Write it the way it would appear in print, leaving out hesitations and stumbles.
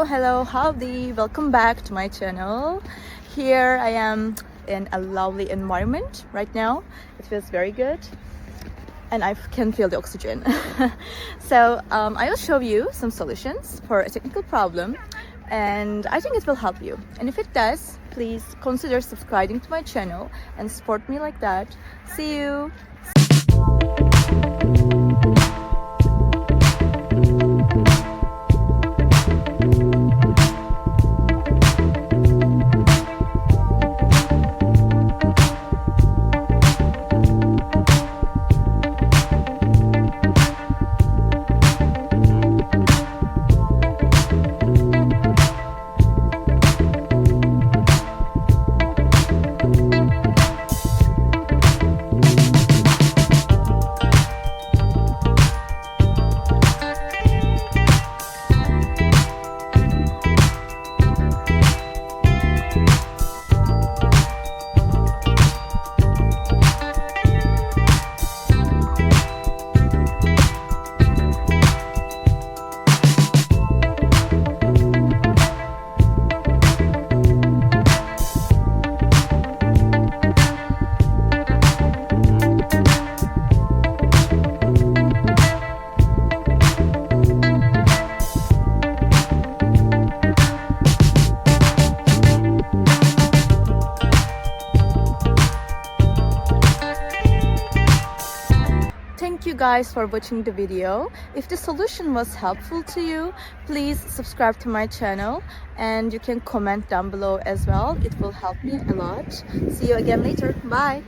Hello, howdy, welcome back to my channel. Here I am in a lovely environment right now. It feels very good and I can feel the oxygen. So I will show you some solutions for a technical problem, and I think it will help you. And if it does, please consider subscribing to my channel and support me like that. See you. Thank you guys for watching the video. If the solution was helpful to you, please subscribe to my channel and you can comment down below as well. It will help me a lot. See you again later. Bye.